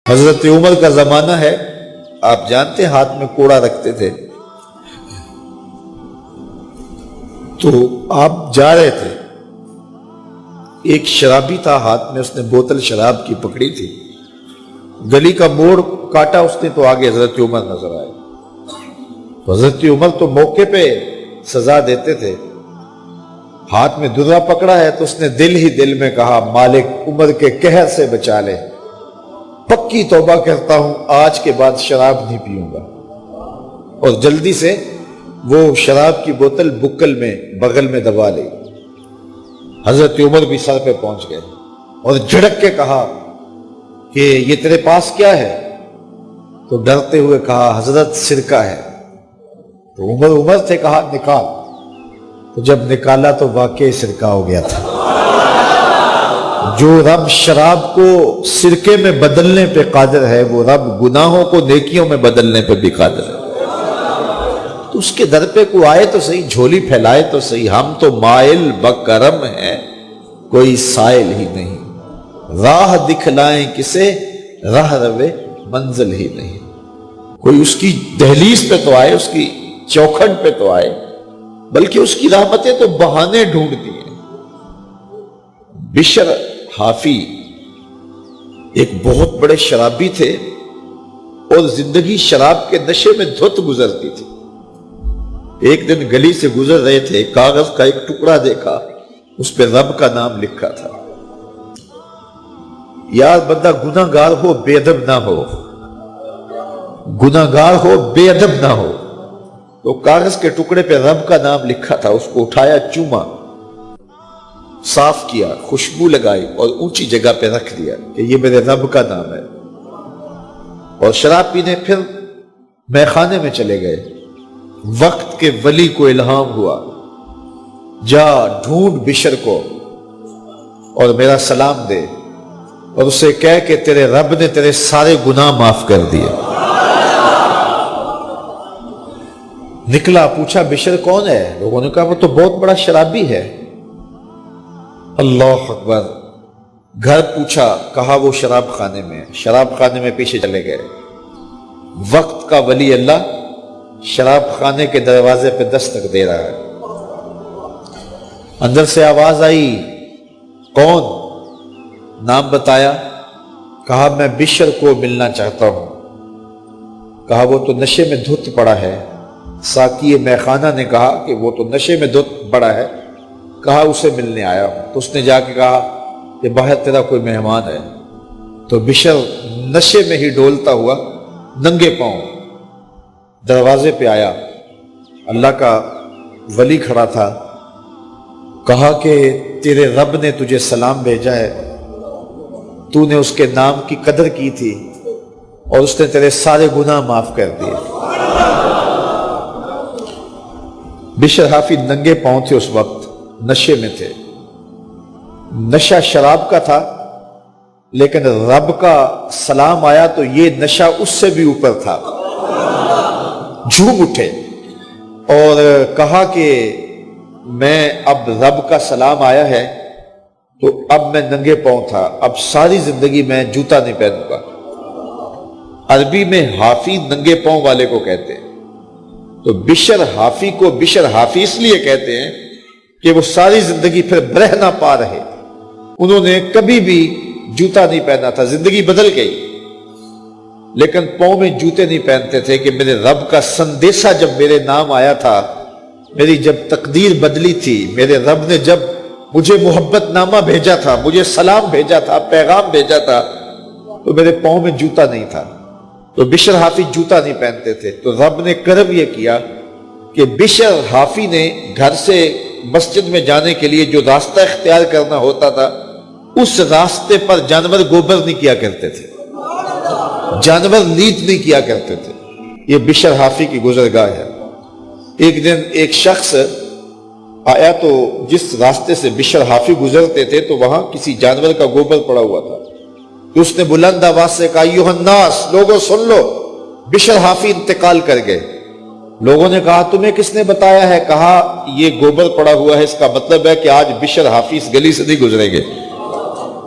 حضرت عمر کا زمانہ ہے، آپ جانتے ہیں ہاتھ میں کوڑا رکھتے تھے، تو آپ جا رہے تھے، ایک شرابی تھا ہاتھ میں، اس نے بوتل شراب کی پکڑی تھی، گلی کا موڑ کاٹا اس نے تو آگے حضرت عمر نظر آئے۔ حضرت عمر تو موقع پہ سزا دیتے تھے، ہاتھ میں درہ پکڑا ہے تو اس نے دل ہی دل میں کہا مالک عمر کے قہر سے بچا لے، پکی توبہ کرتا ہوں آج کے بعد شراب نہیں پیوں گا، اور جلدی سے وہ شراب کی بوتل بکل میں بغل میں دبا لی۔ حضرت عمر بھی سر پہ پہنچ گئے اور جھڑک کے کہا کہ یہ تیرے پاس کیا ہے؟ تو ڈرتے ہوئے کہا حضرت سرکہ ہے۔ تو عمر سے کہا نکال، تو جب نکالا تو واقعی سرکہ ہو گیا تھا۔ جو رب شراب کو سرکے میں بدلنے پہ قادر ہے، وہ رب گناہوں کو نیکیوں میں بدلنے پہ بھی قادر ہے۔ تو اس کے در پہ کوئی آئے تو صحیح، جھولی پھیلائے تو صحیح، ہم تو مائل بکرم ہیں، کوئی سائل ہی نہیں، راہ دکھلائیں کسے، راہ روے منزل ہی نہیں۔ کوئی اس کی دہلیز پہ تو آئے، اس کی چوکھٹ پہ تو آئے، بلکہ اس کی رحمتیں تو بہانے ڈھونڈتی ہیں۔ بشر حافی ایک بہت بڑے شرابی تھے اور زندگی شراب کے نشے میں دھت گزرتی تھی۔ ایک دن گلی سے گزر رہے تھے، کاغذ کا ایک ٹکڑا دیکھا، اس پہ رب کا نام لکھا تھا۔ یار بندہ گناہ گار ہو بے ادب نہ ہو، گناہ گار ہو بے ادب نہ ہو۔ تو کاغذ کے ٹکڑے پہ رب کا نام لکھا تھا، اس کو اٹھایا، چوما، صاف کیا، خوشبو لگائی اور اونچی جگہ پہ رکھ دیا کہ یہ میرے رب کا نام ہے، اور شراب پینے پھر میخانے میں چلے گئے۔ وقت کے ولی کو الہام ہوا، جا ڈھونڈ بشر کو اور میرا سلام دے، اور اسے کہہ کہ تیرے رب نے تیرے سارے گناہ معاف کر دیے۔ نکلا، پوچھا بشر کون ہے؟ لوگوں نے کہا وہ تو بہت بڑا شرابی ہے۔ اللہ اکبر۔ گھر پوچھا، کہا وہ شراب خانے میں۔ شراب خانے میں پیچھے چلے گئے۔ وقت کا ولی اللہ شراب خانے کے دروازے پہ دستک دے رہا ہے۔ اندر سے آواز آئی، کون؟ نام بتایا، کہا میں بشر کو ملنا چاہتا ہوں۔ کہا وہ تو نشے میں دھت پڑا ہے۔ ساقی میخانہ نے کہا کہ وہ تو نشے میں دھت پڑا ہے، کہا اسے ملنے آیا ہوں۔ تو اس نے جا کے کہا کہ باہر تیرا کوئی مہمان ہے۔ تو بشر نشے میں ہی ڈولتا ہوا ننگے پاؤں دروازے پہ آیا۔ اللہ کا ولی کھڑا تھا، کہا کہ تیرے رب نے تجھے سلام بھیجا ہے، تو نے اس کے نام کی قدر کی تھی اور اس نے تیرے سارے گناہ معاف کر دیے۔ بشر حافی ننگے پاؤں تھے، اس وقت نشے میں تھے۔ نشہ شراب کا تھا، لیکن رب کا سلام آیا تو یہ نشہ اس سے بھی اوپر تھا۔ جھوم اٹھے اور کہا کہ میں اب رب کا سلام آیا ہے تو اب میں ننگے پاؤں تھا، اب ساری زندگی میں جوتا نہیں پہنوں گا۔ عربی میں حافی ننگے پاؤں والے کو کہتے ہیں، تو بشر حافی کو بشر حافی اس لیے کہتے ہیں کہ وہ ساری زندگی پھر برہنہ پا رہے، انہوں نے کبھی بھی جوتا نہیں پہنا تھا، زندگی بدل گئی، لیکن پاؤں میں جوتے نہیں پہنتے تھے کہ میرے رب کا سندیسہ جب میرے نام آیا تھا، میری جب تقدیر بدلی تھی، میرے رب نے جب مجھے محبت نامہ بھیجا تھا، مجھے سلام بھیجا تھا، پیغام بھیجا تھا، تو میرے پاؤں میں جوتا نہیں تھا۔ تو بشر حافی جوتا نہیں پہنتے تھے، تو رب نے کرم یہ کیا کہ بشر حافی نے گھر سے مسجد میں جانے کے لیے جو راستہ اختیار کرنا ہوتا تھا، اس راستے پر جانور گوبر نہیں کیا کرتے تھے، جانور لیت نہیں کیا کرتے تھے۔ یہ بشر حافی کی گزرگاہ ہے۔ ایک دن ایک شخص آیا تو جس راستے سے بشر حافی گزرتے تھے تو وہاں کسی جانور کا گوبر پڑا ہوا تھا، تو اس نے بلند آواز سے کہا ایھا الناس، لوگوں سن لو، بشر حافی انتقال کر گئے۔ لوگوں نے کہا تمہیں کس نے بتایا ہے؟ کہا یہ گوبر پڑا ہوا ہے، اس کا مطلب ہے کہ آج بشر حافی اس گلی سے نہیں گزریں گے۔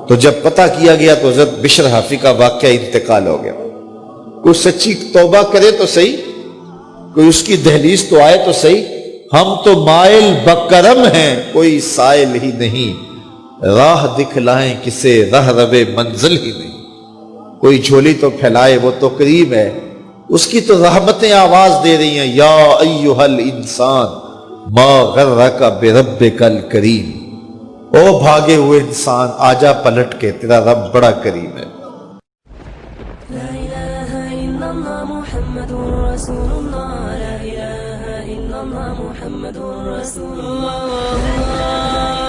تو جب پتہ کیا گیا تو حضرت بشر حافی کا واقعہ انتقال ہو گیا. کوئی سچی توبہ کرے تو صحیح, کوئی اس کی دہلیز تو آئے تو صحیح. ہم تو مائل بکرم ہیں, کوئی سائل ہی نہیں, راہ دکھلائیں کسے رہ ربے منزل ہی نہیں. کوئی جھولی تو پھیلائے وہ تو کریم ہے, اس کی تو رحمتیں آواز دے رہی ہیں, یا ایھا الانسان ما غرک بربک الکریم. او بھاگے ہوئے انسان, آجا پلٹ کے, تیرا رب بڑا کریم ہے. لا إله إلا الله محمد رسول الله لا إله إلا الله محمد رسول الله